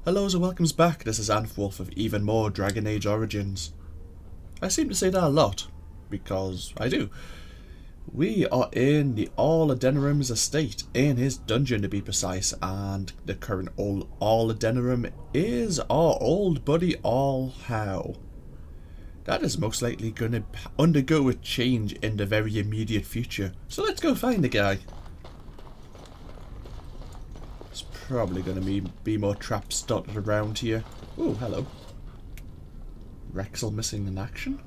Hello and welcomes back, this is AnthWolf of even more Dragon Age Origins. I seem to say that a lot, because I do. We are in the Arl Denerim's estate, in his dungeon to be precise, and the current Arl Denerim is our old buddy Arl Howe. That is most likely going to undergo a change in the very immediate future, so let's go find the guy. Probably going to be more traps dotted around here. Oh, hello. Rexel missing in action?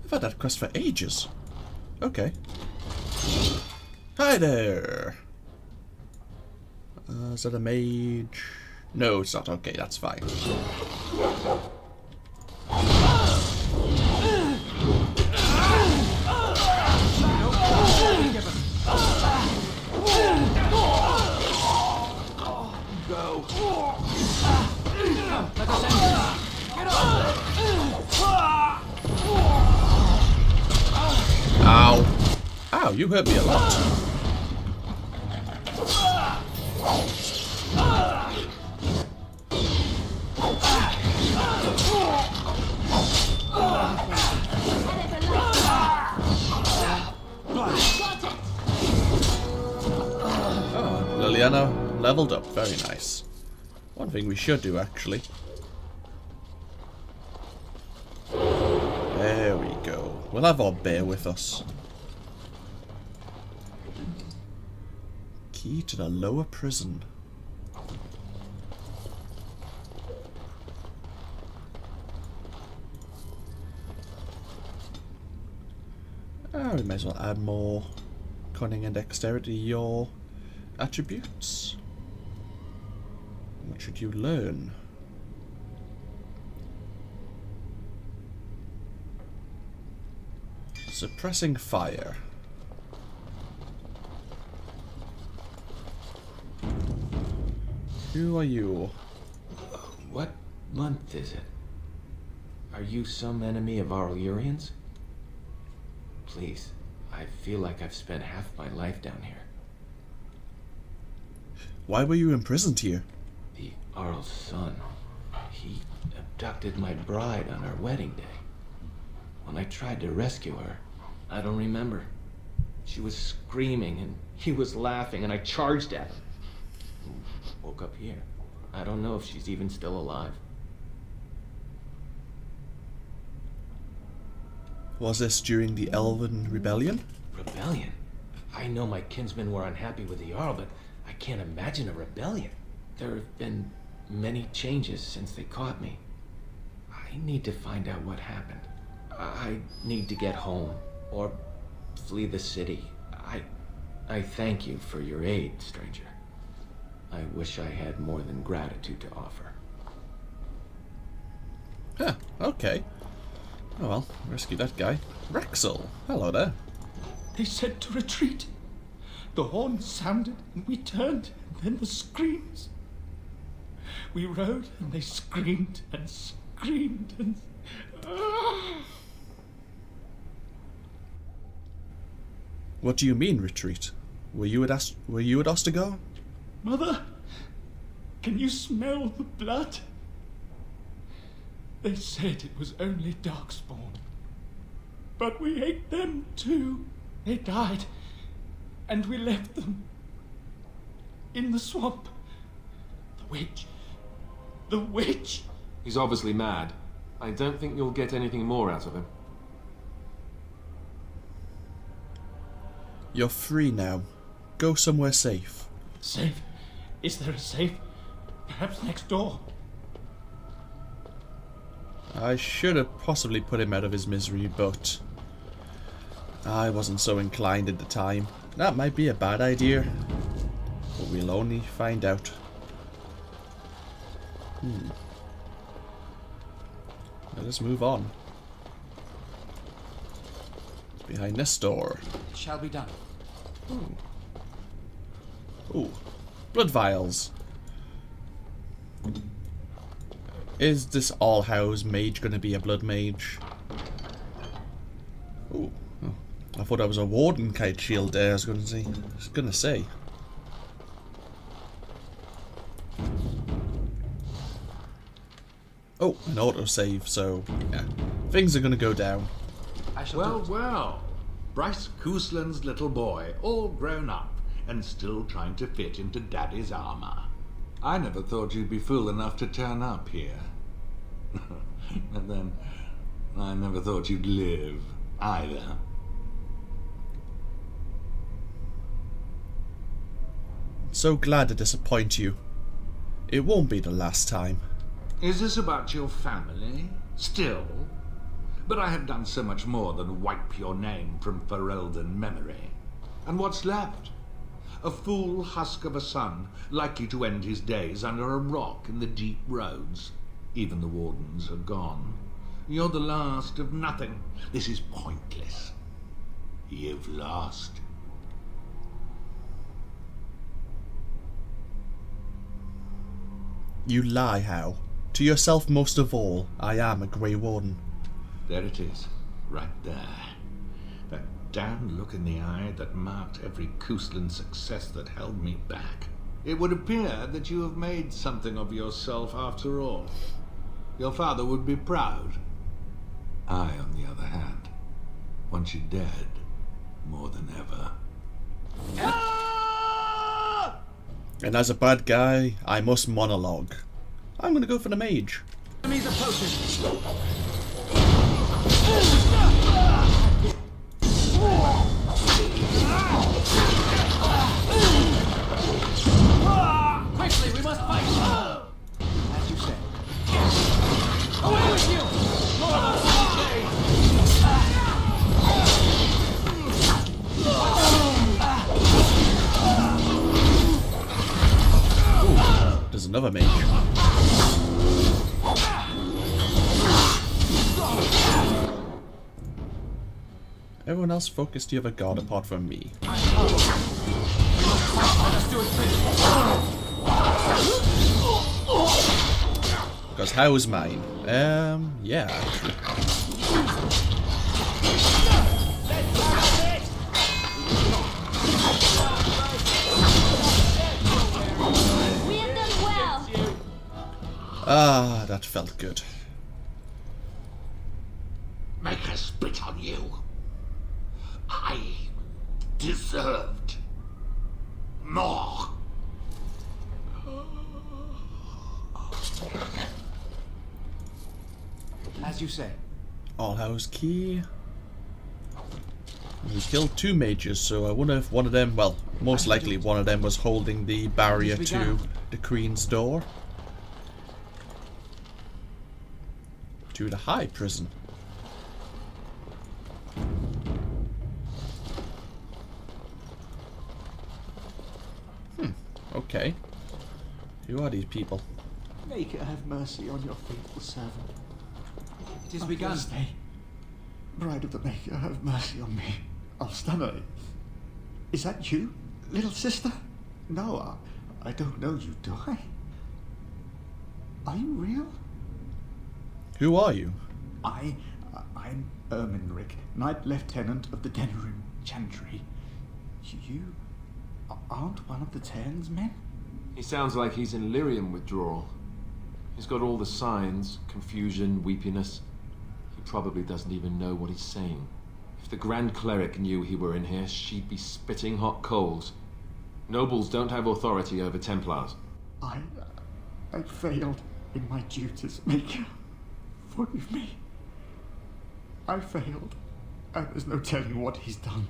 I've had that quest for ages. Okay. Hi there! Is that a mage? No, it's not. Okay, that's fine. Go. Ow. Ow, you hurt me a lot. Oh, Liliana leveled up. Very nice. One thing we should do, actually. There we go. We'll have our bear with us. Key to the lower prison. We may as well add more cunning and dexterity to your attributes. What should you learn? Suppressing fire. Who are you? What month is it? Are you some enemy of Arl Urian's? Please, I feel like I've spent half my life down here. Why were you imprisoned here? The Arl's son. He abducted my bride on our wedding day. When I tried to rescue her, I don't remember. She was screaming and he was laughing and I charged at him. Woke up here. I don't know if she's even still alive. Was this during the Elven Rebellion? Rebellion? I know my kinsmen were unhappy with the Arl, but I can't imagine a rebellion. There have been many changes since they caught me. I need to find out what happened. I need to get home, or flee the city. I thank you for your aid, stranger. I wish I had more than gratitude to offer. Huh, okay. Oh well, rescue that guy. Rexel, hello there. They said to retreat. The horn sounded and we turned, and then the screams. We rode and they screamed and screamed and... What do you mean, retreat? Were you at Ostagar? Mother, can you smell the blood? They said it was only darkspawn. But we ate them too. They died. And we left them. In the swamp. The witch. The witch! He's obviously mad. I don't think you'll get anything more out of him. You're free now. Go somewhere safe. Safe? Is there a safe? Perhaps next door? I should have possibly put him out of his misery, but I wasn't so inclined at the time. That might be a bad idea, but we'll only find out. Let us move on. It's behind this door. It shall be done. Ooh, blood vials. Is this Arl Howe's mage going to be a blood mage? Ooh, oh, I thought that was a warden kite shield there. I was going to say. Oh, an autosave, so yeah. Things are gonna go down. I shall Well, do it. well. Bryce Cousland's little boy, all grown up and still trying to fit into Daddy's armor. I never thought you'd be fool enough to turn up here. And then, I never thought you'd live, either. So glad to disappoint you. It won't be the last time. Is this about your family? Still? But I have done so much more than wipe your name from Ferelden memory. And what's left? A fool husk of a son, likely to end his days under a rock in the deep roads. Even the Wardens are gone. You're the last of nothing. This is pointless. You've lost. You lie, Howe. To yourself most of all, I am a Grey Warden. There it is, right there. That damned look in the eye that marked every Cousland success that held me back. It would appear that you have made something of yourself after all. Your father would be proud. I, on the other hand, want you dead more than ever. And as a bad guy, I must monologue. I'm gonna go for the mage. Enemies approaching. Quickly, we must fight. As you say. Away with you! There's another mage. Everyone else focused the other god apart from me. Because how is mine? Yeah. We have done well. Ah, that felt good. Make her spit on you. I deserved more. As you say. Arl Howe's key. We killed two mages, so I wonder if one of them, well, most likely one of them was holding the barrier to the Queen's door. To the High Prison. Okay. Who are these people? Maker, have mercy on your faithful servant. It is begun. Stay. Bride of the Maker, have mercy on me. Alstana, is that you, little sister? No, I don't know you, do I? Are you real? Who are you? I'm Erminric, Knight Lieutenant of the Denerim Chantry. You aren't one of the Terns men? He sounds like he's in lyrium withdrawal. He's got all the signs, confusion, weepiness. He probably doesn't even know what he's saying. If the Grand Cleric knew he were in here, she'd be spitting hot coals. Nobles don't have authority over Templars. I failed in my duties, Maker. Forgive me. I failed, and there's no telling what he's done.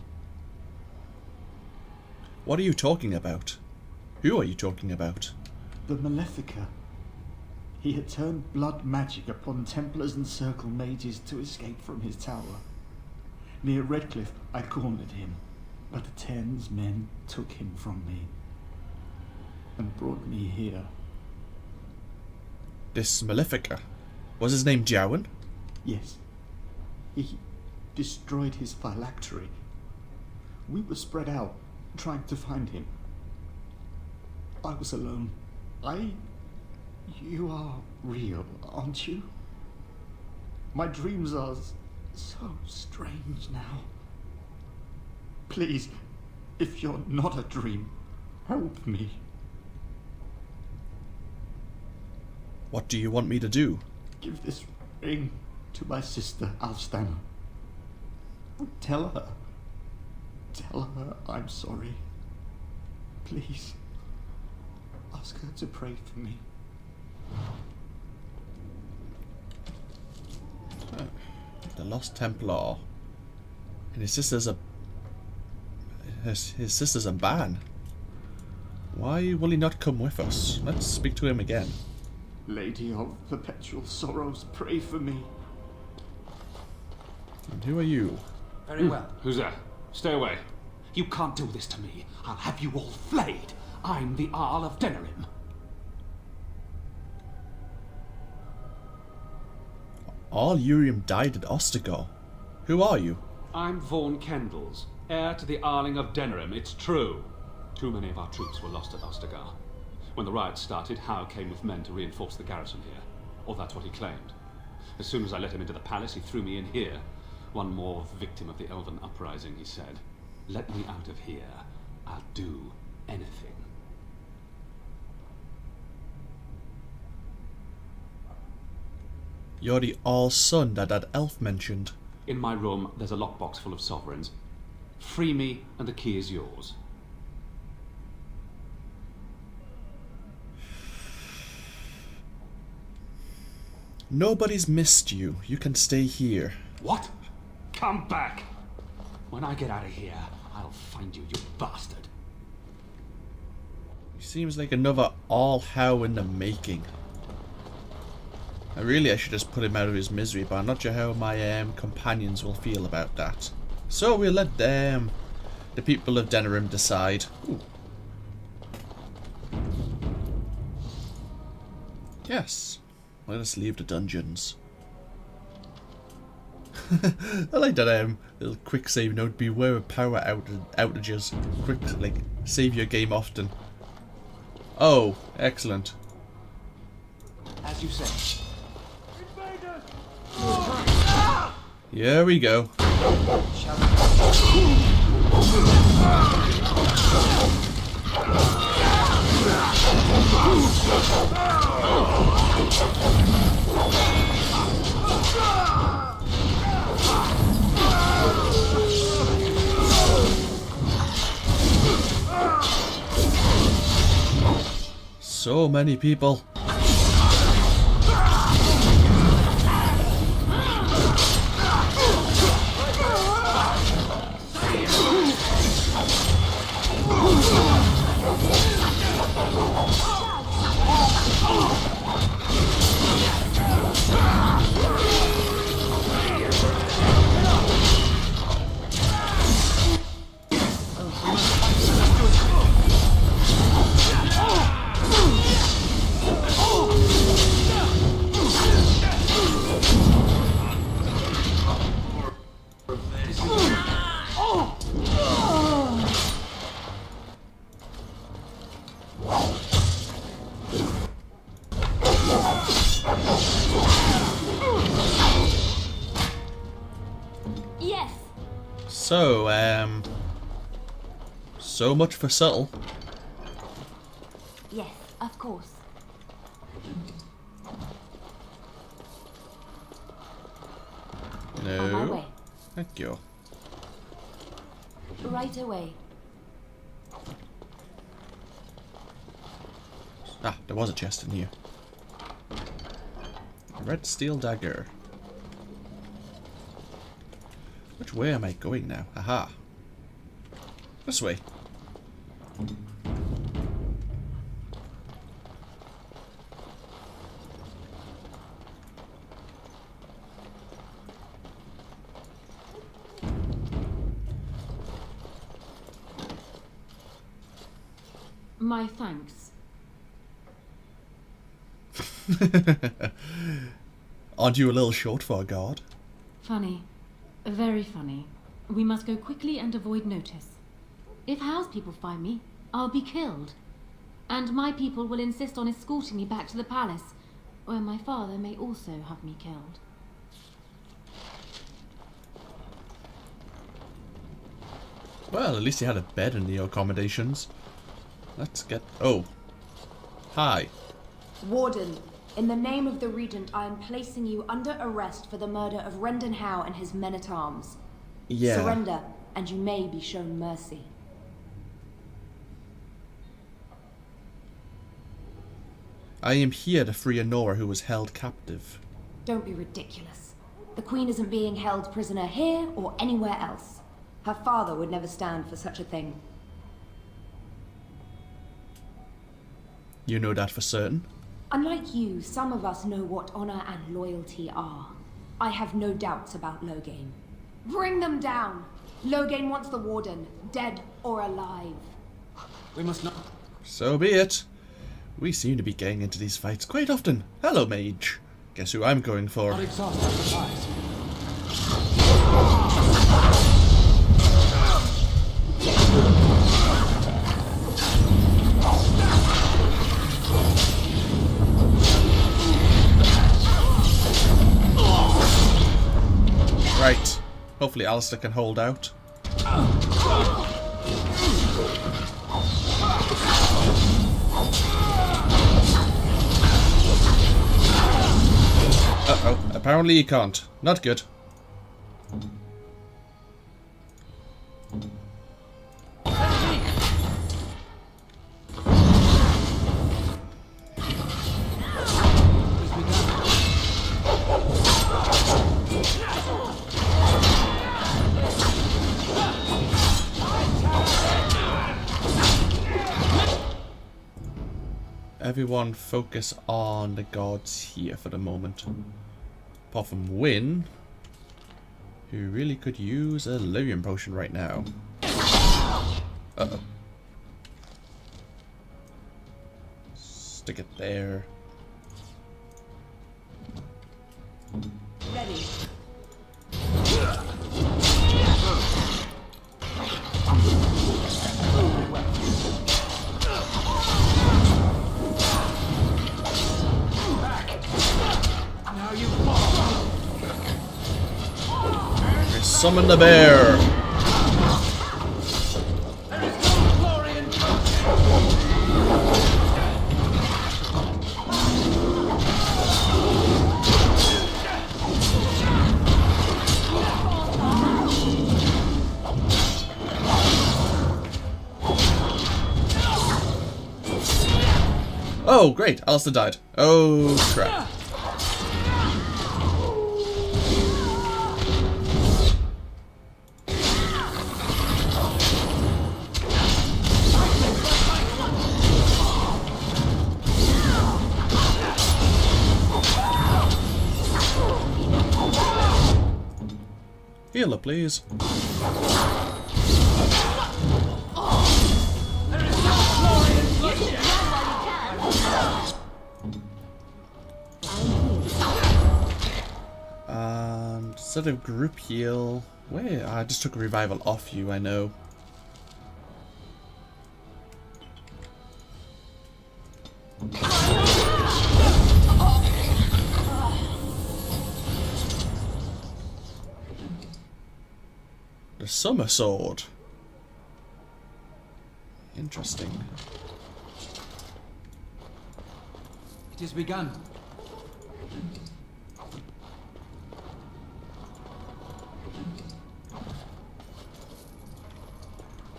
What are you talking about? Who are you talking about? The Malefica. He had turned blood magic upon Templars and Circle mages to escape from his tower. Near Redcliffe, I cornered him, but the Terns men took him from me and brought me here. This Malefica. Was his name Jowan? Yes, he destroyed his phylactery. We were spread out, trying to find him. I was alone. You are real, aren't you? My dreams are so strange now. Please, if you're not a dream, help me. What do you want me to do? Give this ring to my sister, Alstam. Tell her I'm sorry. Please, ask her to pray for me. The Lost Templar. And his sister's a... His sister's a ban. Why will he not come with us? Let's speak to him again. Lady of perpetual sorrows, pray for me. And who are you? Very well. Who's that? Stay away. You can't do this to me. I'll have you all flayed. I'm the Arl of Denerim. All Urium died at Ostagar. Who are you? I'm Vaughan Kendalls, heir to the Arling of Denerim, it's true. Too many of our troops were lost at Ostagar. When the riots started, Howe came with men to reinforce the garrison here. Or that's what he claimed. As soon as I let him into the palace, he threw me in here. One more victim of the Elven uprising, he said. Let me out of here. I'll do anything. You're the All Son that elf mentioned. In my room, there's a lockbox full of sovereigns. Free me, and the key is yours. Nobody's missed you. You can stay here. What? Come back! When I get out of here, I'll find you, you bastard. He seems like another Arl Howe in the making. I should just put him out of his misery, but I'm not sure how my companions will feel about that. So we'll let them, the people of Denerim, decide. Ooh. Yes. Let us leave the dungeons. I like that little quick save note. Beware of power outages. Quick, like, save your game often. Oh, excellent. As you say. Here we go. So many people. Yes. So much for subtle. Yes, of course. No. On my way. Thank you. Right away. Ah, there was a chest in here. A red steel dagger. Which way am I going now? Aha. This way. My thanks. Aren't you a little short for a guard? Funny. Very funny. We must go quickly and avoid notice. If Howe's people find me, I'll be killed. And my people will insist on escorting me back to the palace, where my father may also have me killed. Well, at least you had a bed in the accommodations. Let's get... Oh. Hi. Warden, In the name of the Regent, I am placing you under arrest for the murder of Rendon Howe and his men-at-arms. Yeah. Surrender, and you may be shown mercy. I am here to free Anora, who was held captive. Don't be ridiculous. The Queen isn't being held prisoner here or anywhere else. Her father would never stand for such a thing. You know that for certain? Unlike you, some of us know what honor and loyalty are. I have no doubts about Loghain. Bring them down! Loghain wants the Warden, dead or alive. We must not. So be it. We seem to be getting into these fights quite often. Hello, mage. Guess who I'm going for? Not exhaust our supplies. Right. Hopefully Alistair can hold out. Uh-oh. Apparently he can't. Not good. Everyone focus on the gods here for the moment. Apart from Wynn, who really could use a Lyrium potion right now. Uh-oh. Stick it there. Ready. Summon the bear! Oh, great. Alistair died. Oh, crap. Heal up, please. And instead of group heal, wait, I just took a revival off you, I know. The Summer Sword. Interesting. It has begun.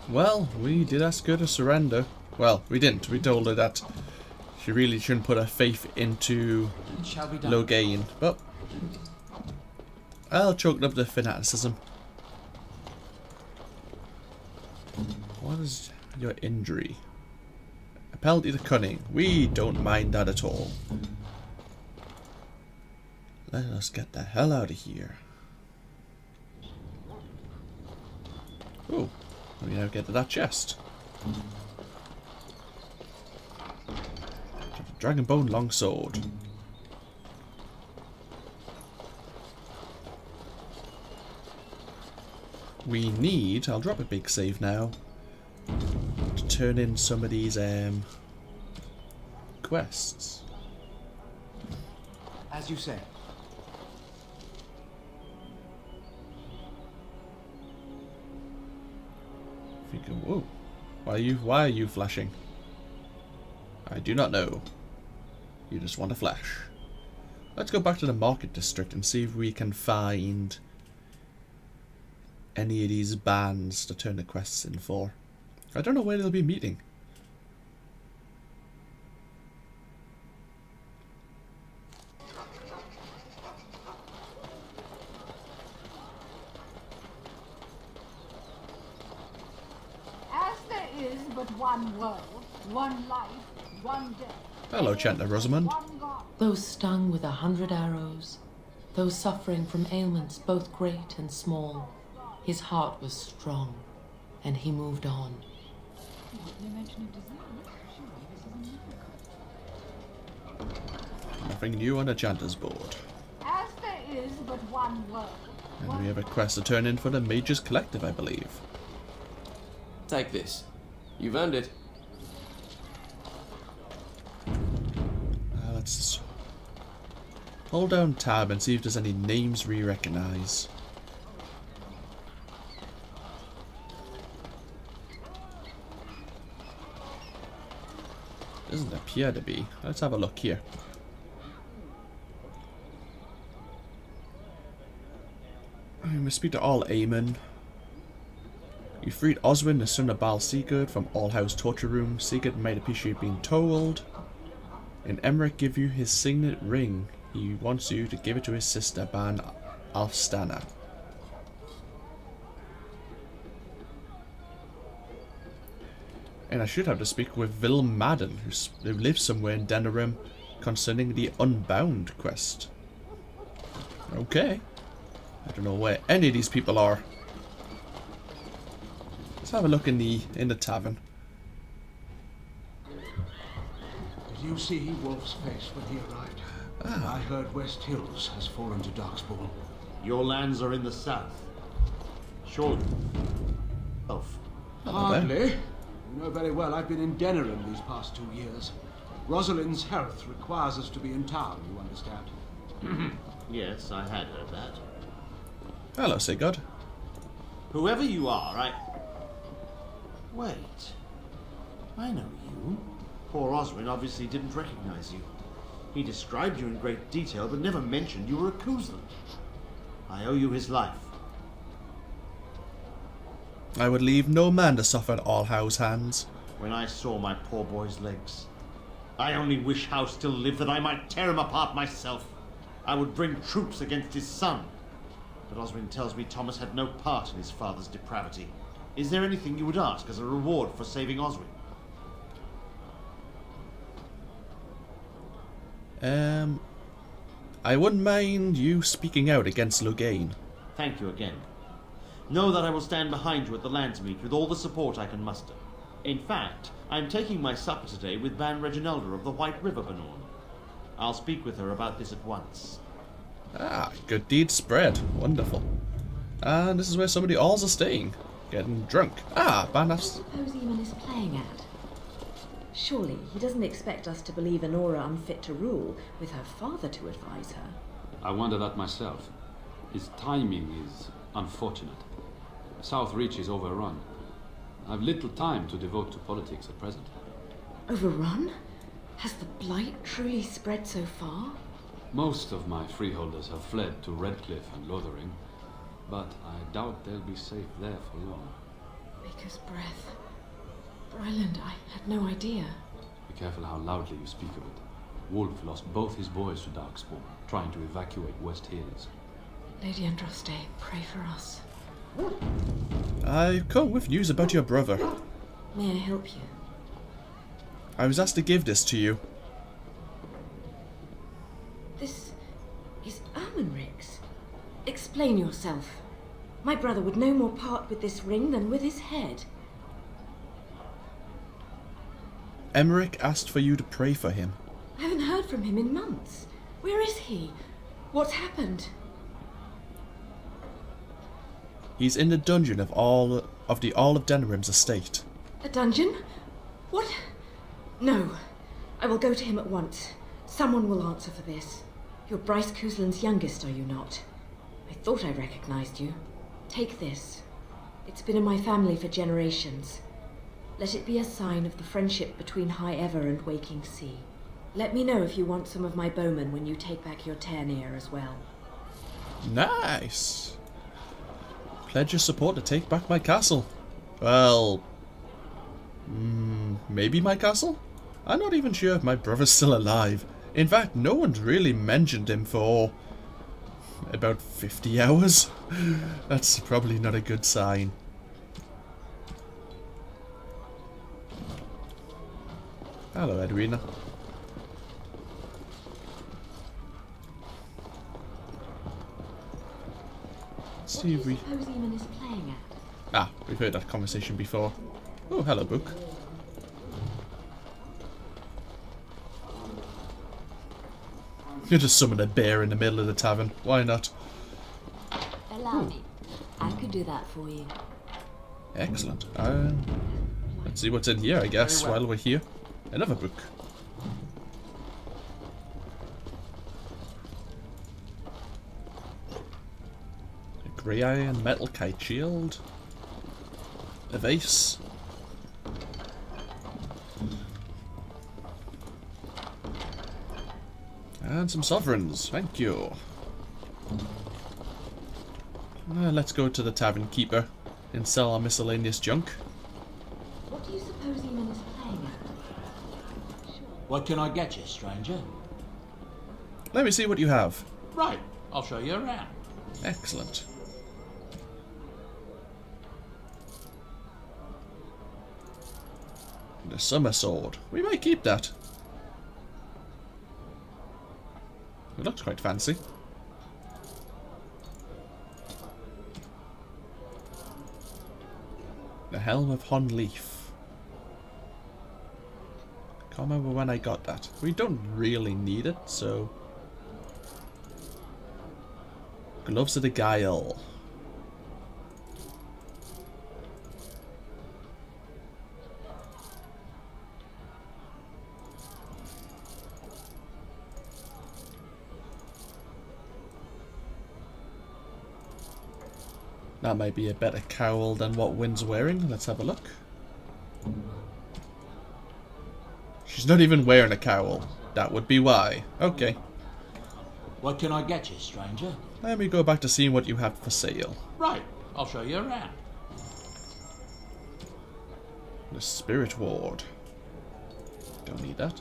Well, we did ask her to surrender. Well, we didn't. We told her that she really shouldn't put her faith into It shall be done. Loghain. But I'll chalk up the fanaticism. What is your injury? A penalty to cunning. We don't mind that at all. Let us get the hell out of here. Oh, let me now get to that chest. Dragonbone longsword. We need, I'll drop a big save now, to turn in some of these quests. As you say. Thinking, whoa, why are you flashing? I do not know. You just want a flash. Let's go back to the market district and see if we can find any of these bands to turn the quests in for. I don't know where they'll be meeting. As there is but one world, one life, one death. Hello, Chandler Rosamund. Those stung with 100 arrows, those suffering from ailments both great and small, his heart was strong, and he moved on. Nothing new on the Chandler's board. As there is but one world. And we have a quest to turn in for the Mages Collective, I believe. Take this. You've earned it. Let's hold down tab and see if there's any names we recognize. Doesn't appear to be. Let's have a look here. We must speak to Arl Howe. You freed Oswin, the son of Baal Sigurd, from Arl Howe's torture room. Sigurd might appreciate being told. And Emmerich give you his signet ring. He wants you to give it to his sister, Ban Alstana. And I should have to speak with Vil Madden, who lives somewhere in Denerim, concerning the Unbound quest. Okay. I don't know where any of these people are. Let's have a look in the tavern. Did you see Wolf's face when he arrived? I heard West Hills has fallen to Darkspawn. Your lands are in the south. Surely. Elf. Hardly. You know very well I've been in Denerim these past 2 years. Rosalind's health requires us to be in town, you understand? Yes, I had heard that. Hello, Sigurd. Whoever you are, Wait. I know you. Poor Oswin obviously didn't recognize you. He described you in great detail, but never mentioned you were a Kuzlan. I owe you his life. I would leave no man to suffer at Arl Howe's hands. When I saw my poor boy's legs, I only wish Howe still lived that I might tear him apart myself. I would bring troops against his son. But Oswin tells me Thomas had no part in his father's depravity. Is there anything you would ask as a reward for saving Oswin? I wouldn't mind you speaking out against Loghain. Thank you again. Know that I will stand behind you at the Landsmeet with all the support I can muster. In fact, I am taking my supper today with Ban Reginalda of the White River Banorn. I'll speak with her about this at once. Ah, good deed spread. Wonderful. And this is where some of the Arls are staying. Getting drunk. Ah, Ban Suppose Eamon is playing at. Surely he doesn't expect us to believe Anora unfit to rule, with her father to advise her. I wonder that myself. His timing is unfortunate. South Reach is overrun. I've little time to devote to politics at present. Overrun? Has the blight truly spread so far? Most of my freeholders have fled to Redcliffe and Lothering, but I doubt they'll be safe there for long. Baker's breath. Ryland, I had no idea. Be careful how loudly you speak of it. Wolf lost both his boys to Darkspawn, trying to evacuate West Hills. Lady Andraste, pray for us. I've come with news about your brother. May I help you? I was asked to give this to you. This is Ermenric's. Explain yourself. My brother would no more part with this ring than with his head. Emmerich asked for you to pray for him. I haven't heard from him in months. Where is he? What's happened? He's in the dungeon of the Arl of Denerim's estate. A dungeon? What? No. I will go to him at once. Someone will answer for this. You're Bryce Kuzlan's youngest, are you not? I thought I recognized you. Take this. It's been in my family for generations. Let it be a sign of the friendship between High Ever and Waking Sea. Let me know if you want some of my bowmen when you take back your Denerim as well. Nice. Pledge your support to take back my castle. Well, maybe my castle? I'm not even sure if my brother's still alive. In fact, no one's really mentioned him for about 50 hours. That's probably not a good sign. Hello, Edwina. Let's see if we... What do you suppose Eamon is playing at? Ah, we've heard that conversation before. Oh, hello, book. You just summon a bear in the middle of the tavern. Why not? Allow me. I could do that for you. Excellent. Let's see what's in here, I guess, while we're here. Another book. A grey iron metal kite shield. A vase. And some sovereigns. Thank you. Let's go to the tavern keeper and sell our miscellaneous junk. What do you suppose Eamon is playing at? What can I get you, stranger? Let me see what you have. Right, I'll show you around. Excellent. The summer sword. We might keep that. It looks quite fancy. The Helm of Honleaf. Can't remember when I got that. We don't really need it, so... Gloves of the Guile. That might be a better cowl than what Wynn's wearing. Let's have a look. She's not even wearing a cowl. That would be why. Okay. What can I get you, stranger? Let me go back to seeing what you have for sale. Right, I'll show you around. The Spirit Ward. Don't need that.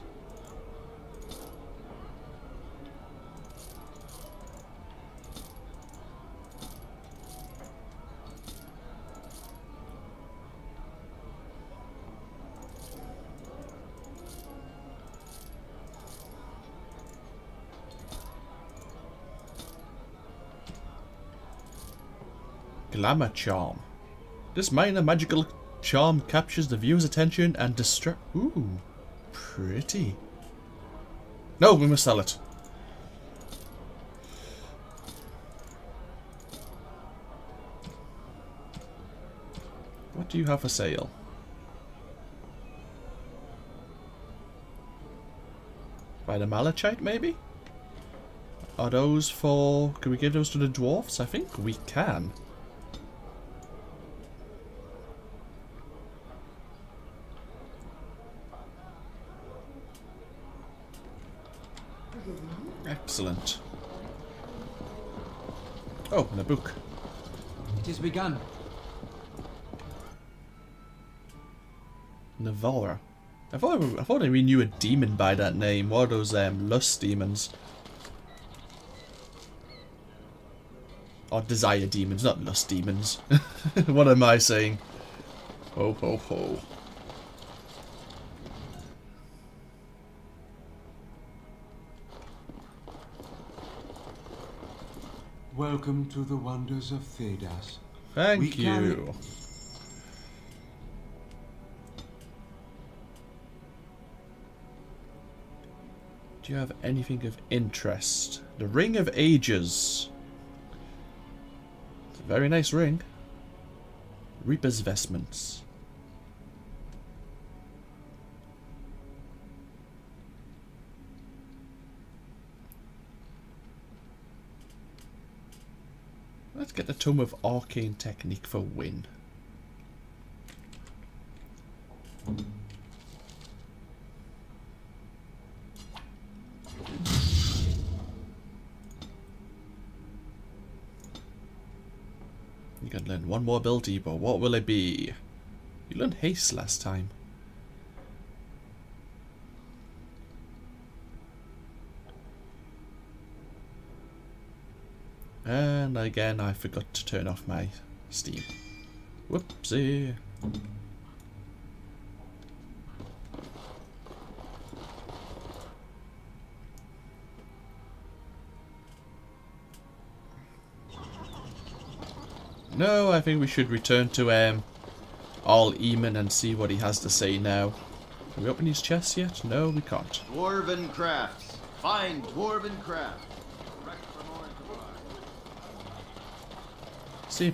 Glamour Charm. This minor magical charm captures the viewer's attention and Ooh, pretty. No, we must sell it. What do you have for sale? By the malachite, maybe? Are those for... Can we give those to the dwarfs? I think we can. Excellent. Oh, and a book. It has begun. Navora. I thought I knew a demon by that name. What are those lust demons? Or desire demons, not lust demons. What am I saying? Ho ho ho. Welcome to the wonders of Thedas. Thank you. Do you have anything of interest? The Ring of Ages. It's a very nice ring. Reaper's Vestments. Let's get the Tome of Arcane Technique for Wynn. Learn one more ability, but what will it be? You learned haste last time. And again, I forgot to turn off my Steam. Whoopsie. No, I think we should return to Arl Eamon and see what he has to say now. Can we open his chest yet? No, we can't. Dwarven crafts. Find dwarven craft. See if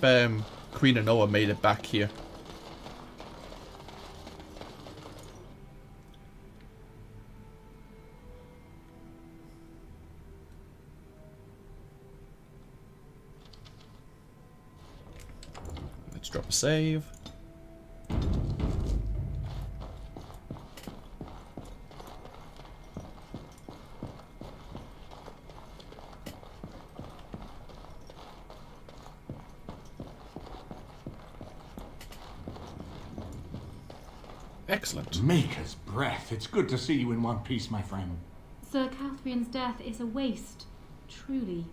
Queen Anora made it back here. Let's drop a save. Excellent. Maker's breath. It's good to see you in one piece, my friend. Sir Catherine's death is a waste, truly.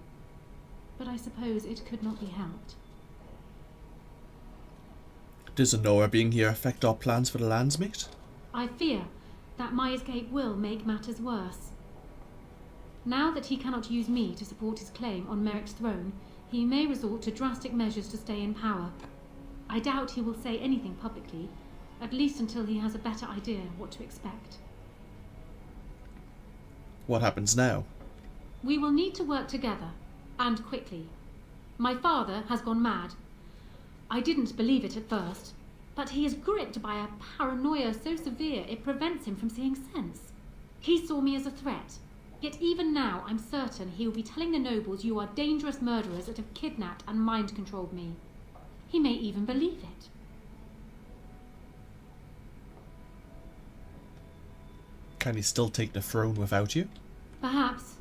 But I suppose it could not be helped. Does Anora being here affect our plans for the Landsmate? I fear that my escape will make matters worse. Now that he cannot use me to support his claim on Merrick's throne, he may resort to drastic measures to stay in power. I doubt he will say anything publicly, at least until he has a better idea what to expect. What happens now? We will need to work together, and quickly. My father has gone mad. I didn't believe it at first, but he is gripped by a paranoia so severe it prevents him from seeing sense. He saw me as a threat, yet even now I'm certain he will be telling the nobles you are dangerous murderers that have kidnapped and mind-controlled me. He may even believe it. Can he still take the throne without you? Perhaps.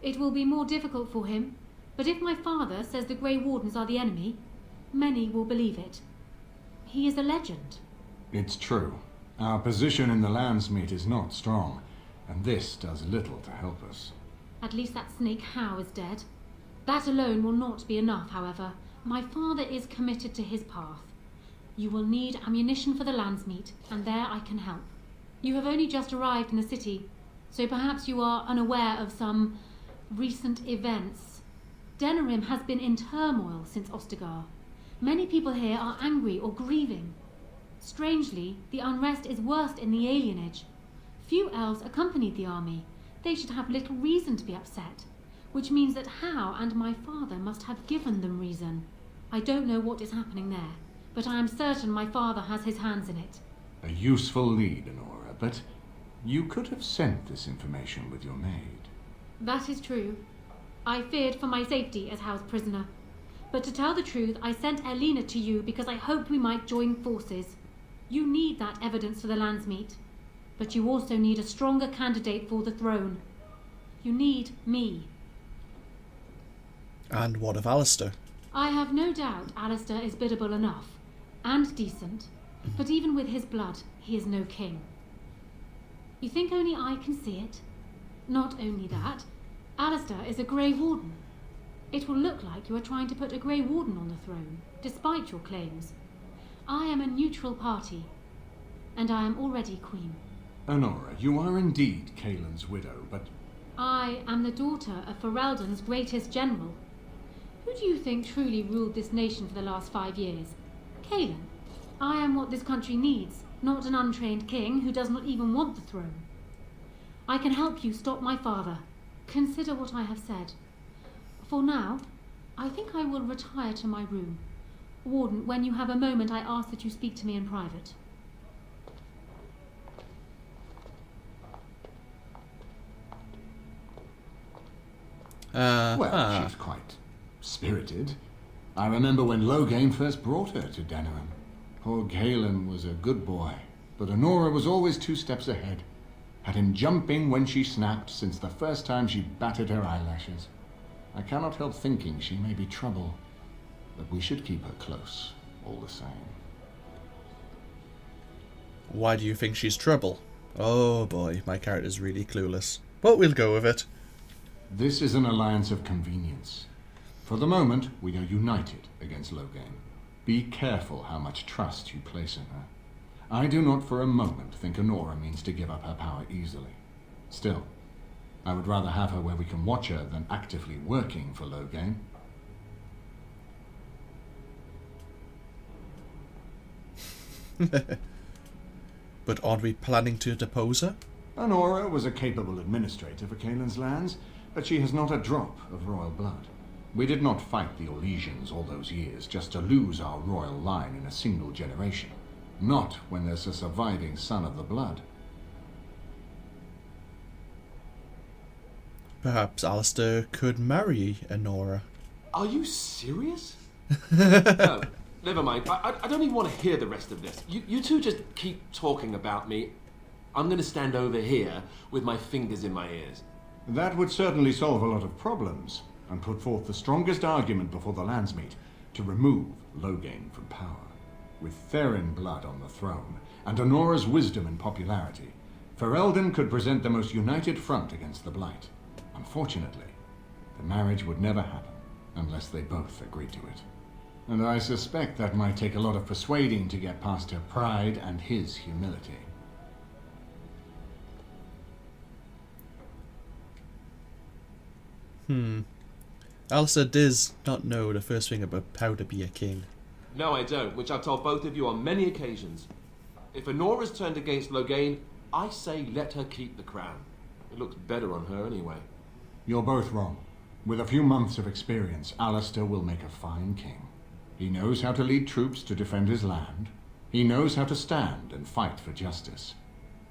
It will be more difficult for him, but if my father says the Grey Wardens are the enemy, many will believe it. He is a legend. It's true. Our position in the Landsmeet is not strong, and this does little to help us. At least that snake Howe is dead. That alone will not be enough, however. My father is committed to his path. You will need ammunition for the Landsmeet, and there I can help. You have only just arrived in the city, so perhaps you are unaware of some recent events. Denerim has been in turmoil since Ostagar. Many people here are angry or grieving. Strangely, the unrest is worst in the alienage. Few elves accompanied the army. They should have little reason to be upset, which means that Howe and my father must have given them reason. I don't know what is happening there, but I am certain my father has his hands in it. A useful lead, Anora, but you could have sent this information with your maid. That is true. I feared for my safety as Howe's prisoner. But to tell the truth, I sent Elena to you because I hoped we might join forces. You need that evidence for the Landsmeet, but you also need a stronger candidate for the throne. You need me. And what of Alistair? I have no doubt Alistair is biddable enough, and decent, but even with his blood, he is no king. You think only I can see it? Not only that, Alistair is a Grey Warden. It will look like you are trying to put a Grey Warden on the throne, despite your claims. I am a neutral party, and I am already queen. Anora, you are indeed Kaelin's widow, but... I am the daughter of Ferelden's greatest general. Who do you think truly ruled this nation for the last 5 years? Kaelin. I am what this country needs, not an untrained king who does not even want the throne. I can help you stop my father. Consider what I have said. For now, I think I will retire to my room. Warden, when you have a moment, I ask that you speak to me in private. Well, she's quite spirited. I remember when Loghain first brought her to Denerim. Poor Kaelin was a good boy, but Anora was always 2 steps ahead. Had him jumping when she snapped since the first time she batted her eyelashes. I cannot help thinking she may be trouble. but we should keep her close, all the same. Why do you think she's trouble? Oh boy, my character's really clueless. But we'll go with it. This is an alliance of convenience. For the moment, we are united against Logain. Be careful how much trust you place in her. I do not for a moment think Anora means to give up her power easily. Still, I would rather have her where we can watch her than actively working for Logain. But aren't we planning to depose her? Anora was a capable administrator for Kaelin's lands, but she has not a drop of royal blood. We did not fight the Orlesians all those years just to lose our royal line in a single generation. Not when there's a surviving son of the blood. Perhaps Alistair could marry Anora. Are you serious? No, never mind. I don't even want to hear the rest of this. You two just keep talking about me. I'm going to stand over here with my fingers in my ears. That would certainly solve a lot of problems, and put forth the strongest argument before the Landsmeet to remove Logain from power. With Therin blood on the throne, and Anora's wisdom and popularity, Ferelden could present the most united front against the Blight. Unfortunately, the marriage would never happen unless they both agreed to it. And I suspect that might take a lot of persuading to get past her pride and his humility. Alistair does not know the first thing about how to be a king. No, I don't, which I've told both of you on many occasions. If Anora's turned against Logain, I say let her keep the crown. It looks better on her anyway. You're both wrong. With a few months of experience, Alistair will make a fine king. He knows how to lead troops to defend his land. He knows how to stand and fight for justice.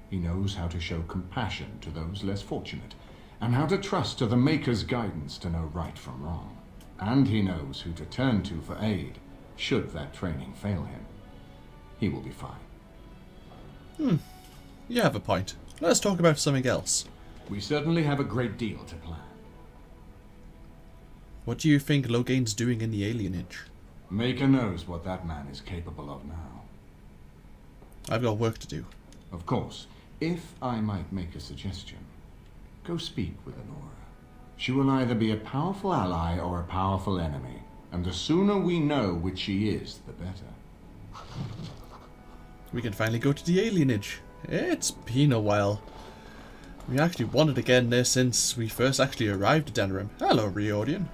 He knows how to show compassion to those less fortunate, and how to trust to the Maker's guidance to know right from wrong. And he knows who to turn to for aid, should that training fail him. He will be fine. You have a point. Let's talk about something else. We certainly have a great deal to plan. What do you think Logain's doing in the alienage? Maker knows what that man is capable of now. I've got work to do. Of course, if I might make a suggestion, go speak with Anora. She will either be a powerful ally or a powerful enemy, and the sooner we know which she is, the better. We can finally go to the alienage. It's been a while. We actually wanted to get in there since we first actually arrived at Denerim. Hello, Riordan.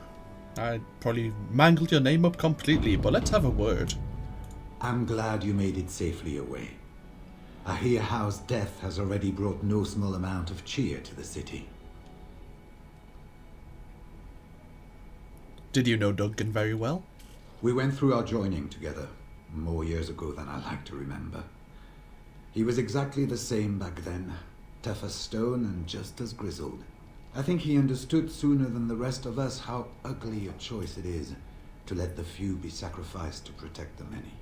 I probably mangled your name up completely, but let's have a word. I'm glad you made it safely away. I hear Howe's death has already brought no small amount of cheer to the city. Did you know Duncan very well? We went through our joining together, more years ago than I like to remember. He was exactly the same back then, tough as stone and just as grizzled. I think he understood sooner than the rest of us how ugly a choice it is to let the few be sacrificed to protect the many.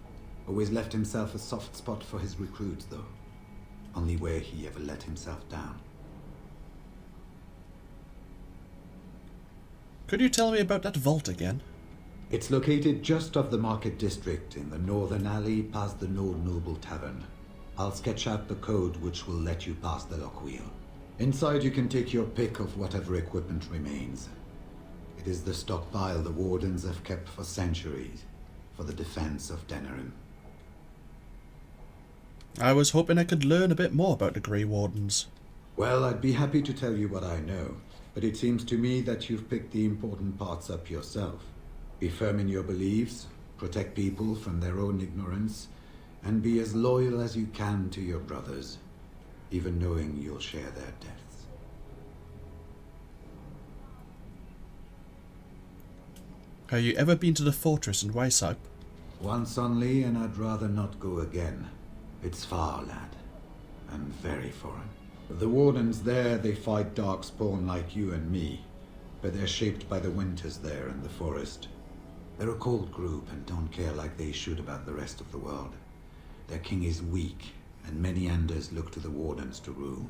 Always left himself a soft spot for his recruits, though. Only where he ever let himself down. Could you tell me about that vault again? It's located just off the Market District in the northern alley past the Nord Noble Tavern. I'll sketch out the code which will let you pass the lock wheel. Inside you can take your pick of whatever equipment remains. It is the stockpile the Wardens have kept for centuries for the defense of Denerim. I was hoping I could learn a bit more about the Grey Wardens. Well, I'd be happy to tell you what I know, but it seems to me that you've picked the important parts up yourself. Be firm in your beliefs, protect people from their own ignorance, and be as loyal as you can to your brothers, even knowing you'll share their deaths. Have you ever been to the fortress in Weishaupt? Once only, and I'd rather not go again. It's far, lad, and very foreign. The Wardens there, they fight darkspawn like you and me, but they're shaped by the winters there in the forest. They're a cold group and don't care like they should about the rest of the world. Their king is weak, and many Anders look to the Wardens to rule.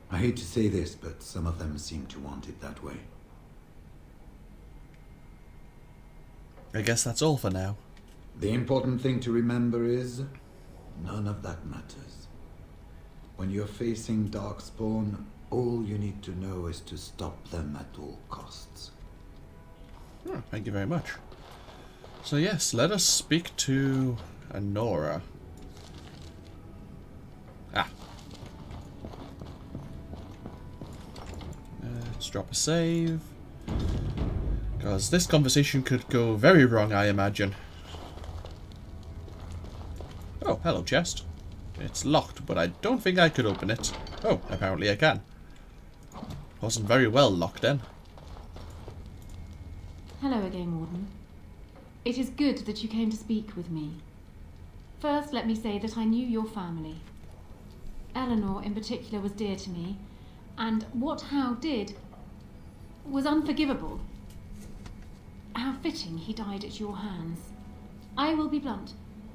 I hate to say this, but some of them seem to want it that way. I guess that's all for now. The important thing to remember is, none of that matters. When you're facing Darkspawn, all you need to know is to stop them at all costs. Thank you very much. So yes, let us speak to Anora. Let's drop a save. Because this conversation could go very wrong, I imagine. Oh, hello, chest. It's locked, but I don't think I could open it. Oh, apparently I can. Wasn't very well locked then. Hello again, Warden. It is good that you came to speak with me. First, let me say that I knew your family. Eleanor, in particular, was dear to me, and what Howe did was unforgivable. How fitting he died at your hands. I will be blunt.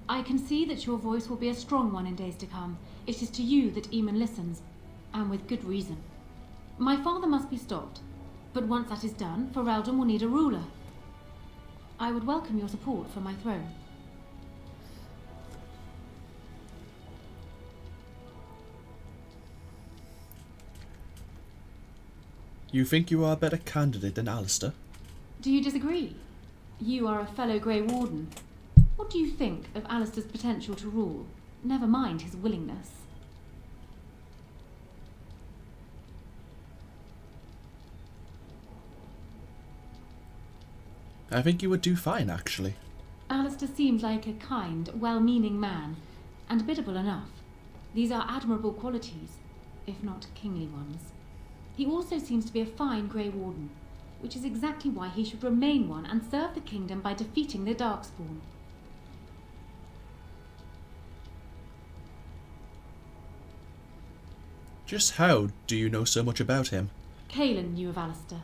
I can see that your voice will be a strong one in days to come. It is to you that Eamon listens, and with good reason. My father must be stopped, but once that is done, Ferelden will need a ruler. I would welcome your support for my throne. You think you are a better candidate than Alistair? Do you disagree? You are a fellow Grey Warden. What do you think of Alistair's potential to rule? Never mind his willingness. I think you would do fine, actually. Alistair seems like a kind, well-meaning man, and biddable enough. These are admirable qualities, if not kingly ones. He also seems to be a fine Grey Warden, which is exactly why he should remain one and serve the kingdom by defeating the Darkspawn. Just how do you know so much about him? Caelan knew of Alistair.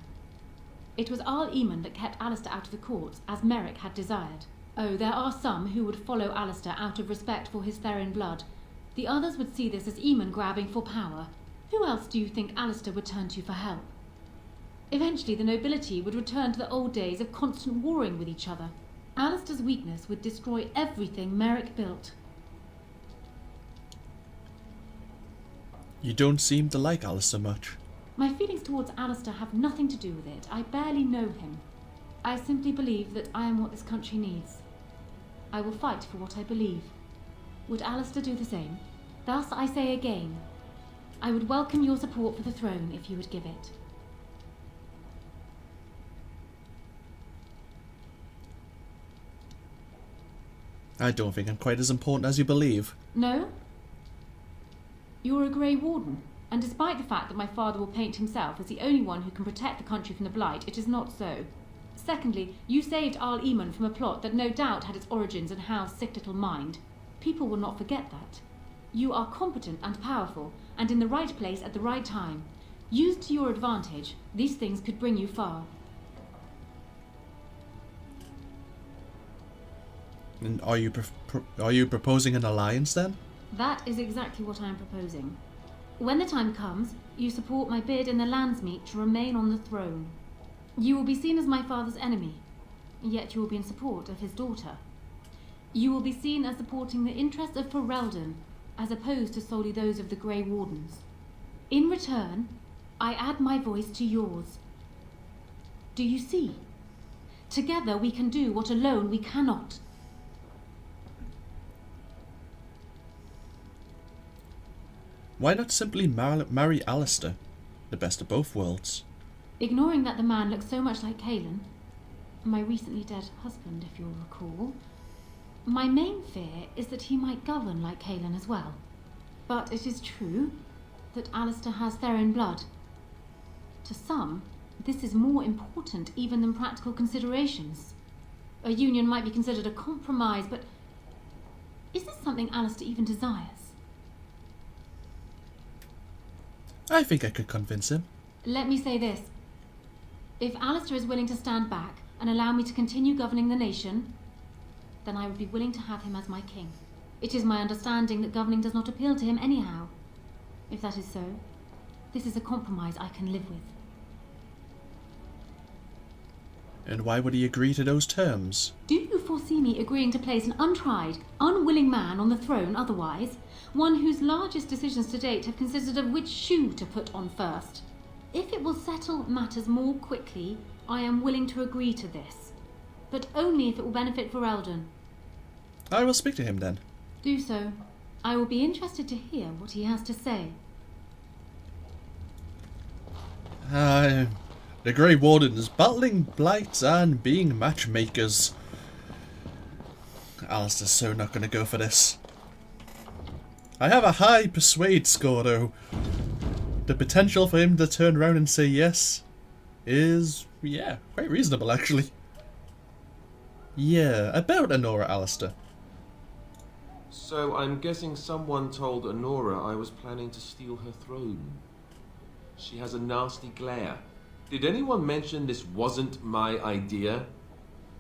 It was Arl Eamon that kept Alistair out of the courts, as Merrick had desired. Oh, there are some who would follow Alistair out of respect for his Therin blood. The others would see this as Eamon grabbing for power. Who else do you think Alistair would turn to for help? Eventually, the nobility would return to the old days of constant warring with each other. Alistair's weakness would destroy everything Merrick built. You don't seem to like Alistair much. My feelings towards Alistair have nothing to do with it. I barely know him. I simply believe that I am what this country needs. I will fight for what I believe. Would Alistair do the same? Thus, I say again, I would welcome your support for the throne if you would give it. I don't think I'm quite as important as you believe. No? You're a Grey Warden, and despite the fact that my father will paint himself as the only one who can protect the country from the Blight, it is not so. Secondly, you saved Arl Eamon from a plot that no doubt had its origins in Howe's sick little mind. People will not forget that. You are competent and powerful, and in the right place at the right time. Used to your advantage, these things could bring you far. And are you proposing an alliance then? That is exactly what I am proposing. When the time comes, you support my bid in the Landsmeet to remain on the throne. You will be seen as my father's enemy, yet you will be in support of his daughter. You will be seen as supporting the interests of Ferelden, as opposed to solely those of the Grey Wardens. In return, I add my voice to yours. Do you see? Together we can do what alone we cannot. Why not simply marry Alistair? The best of both worlds. Ignoring that the man looks so much like Caelan, my recently dead husband, if you'll recall, my main fear is that he might govern like Caelan as well. But it is true that Alistair has Therin blood. To some, this is more important even than practical considerations. A union might be considered a compromise, but is this something Alistair even desires? I think I could convince him. Let me say this. If Alistair is willing to stand back and allow me to continue governing the nation, then I would be willing to have him as my king. It is my understanding that governing does not appeal to him anyhow. If that is so, this is a compromise I can live with. And why would he agree to those terms? Do you foresee me agreeing to place an untried, unwilling man on the throne otherwise? One whose largest decisions to date have consisted of which shoe to put on first. If it will settle matters more quickly, I am willing to agree to this. But only if it will benefit Ferelden. I will speak to him then. Do so. I will be interested to hear what he has to say. The Grey Wardens battling blights and being matchmakers. Alistair's so not going to go for this. I have a high persuade score though. The potential for him to turn around and say yes is, yeah, quite reasonable actually. Yeah, about Anora, Alistair. So I'm guessing someone told Anora I was planning to steal her throne. She has a nasty glare. Did anyone mention this wasn't my idea?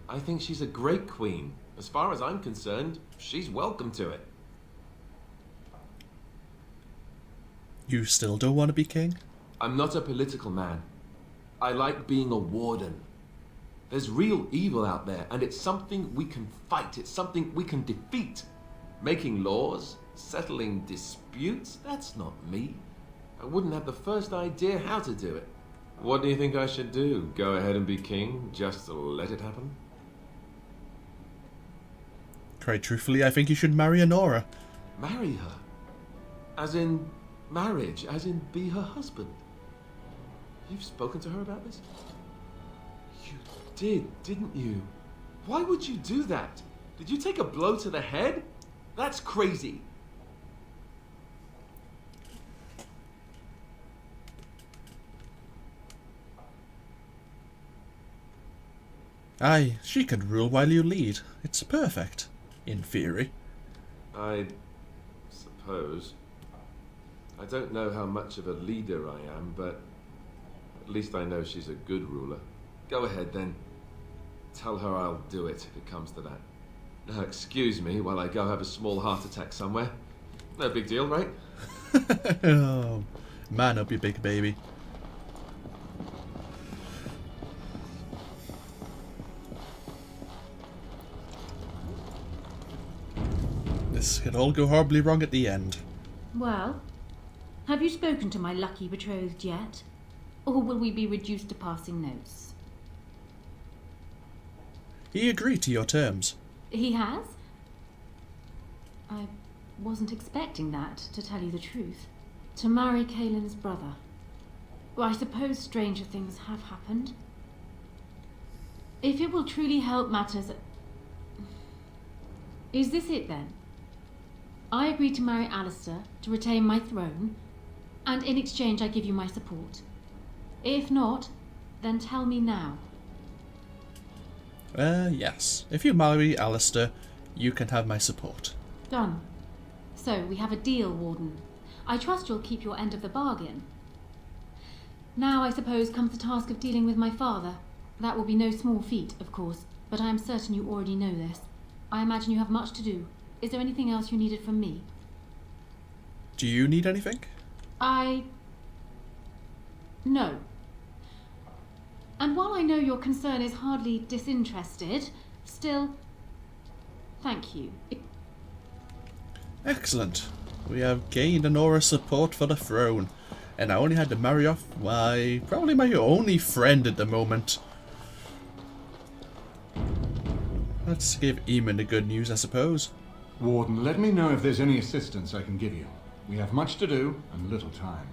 I think she's a great queen. As far as I'm concerned, she's welcome to it. You still don't want to be king? I'm not a political man. I like being a warden. There's real evil out there, and it's something we can fight. It's something we can defeat. Making laws, settling disputes, that's not me. I wouldn't have the first idea how to do it. What do you think I should do? Go ahead and be king, just to let it happen? Quite truthfully, I think you should marry Anora. Marry her? As in marriage, as in be her husband? You've spoken to her about this? You did, didn't you? Why would you do that? Did you take a blow to the head? That's crazy. Aye, she can rule while you lead. It's perfect, in theory. I suppose. I don't know how much of a leader I am, but at least I know she's a good ruler. Go ahead then. Tell her I'll do it if it comes to that. Now, excuse me while I go have a small heart attack somewhere. No big deal, right? Oh, man up, you big baby. This could all go horribly wrong at the end. Well, have you spoken to my lucky betrothed yet? Or will we be reduced to passing notes? He agreed to your terms. He has? I wasn't expecting that, to tell you the truth. To marry Kaelin's brother. Well, I suppose stranger things have happened. If it will truly help matters... Is this it then? I agree to marry Alistair to retain my throne, and in exchange I give you my support. If not, then tell me now. Yes. If you marry Alistair, you can have my support. Done. So, we have a deal, Warden. I trust you'll keep your end of the bargain. Now, I suppose, comes the task of dealing with my father. That will be no small feat, of course, but I am certain you already know this. I imagine you have much to do. Is there anything else you needed from me? Do you need anything? No. And while I know your concern is hardly disinterested, still, thank you. Excellent. We have gained Anora's support for the throne, and I only had to marry off, why, probably my only friend at the moment. Let's give Eamon the good news, I suppose. Warden, let me know if there's any assistance I can give you. We have much to do and little time.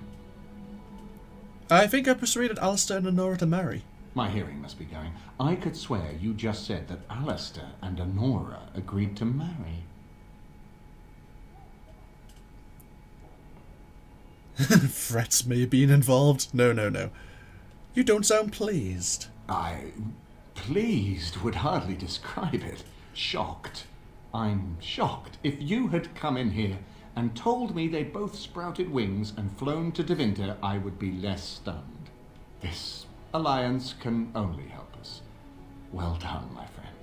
I think I persuaded Alistair and Anora to marry. My hearing must be going. I could swear you just said that Alistair and Anora agreed to marry. Threats may have been involved. No. You don't sound pleased. Pleased would hardly describe it. Shocked. I'm shocked. If you had come in here and told me they both sprouted wings and flown to Devinter, I would be less stunned. This alliance can only help us. Well done, my friend.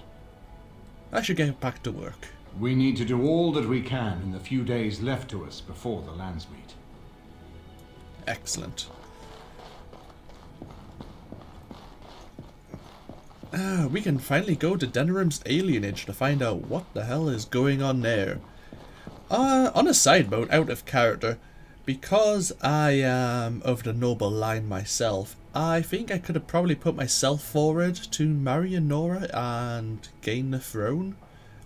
I should get back to work. We need to do all that we can in the few days left to us before the lands meet. Excellent. we can finally go to Denerim's alienage to find out what the hell is going on there. On a side note, out of character, because I am of the noble line myself, I think I could have probably put myself forward to marry Anora and gain the throne.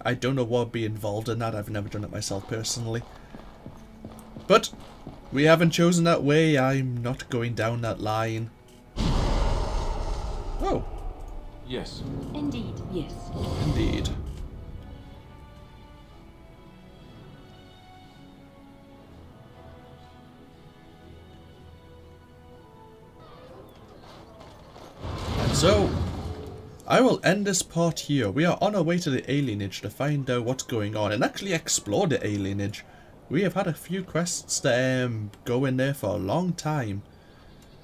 I don't know what would be involved in that. I've never done it myself personally. But we haven't chosen that way. I'm not going down that line. Oh. Yes. Indeed. Yes. Indeed. And so, I will end this part here. We are on our way to the alienage to find out what's going on and actually explore the alienage. We have had a few quests to go in there for a long time.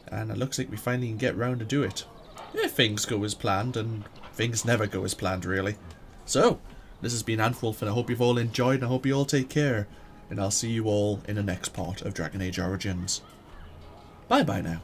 And it looks like we finally can get round to do it. If things go as planned, and things never go as planned, really. So, this has been AnthWolf, and I hope you've all enjoyed, and I hope you all take care. And I'll see you all in the next part of Dragon Age Origins. Bye-bye now.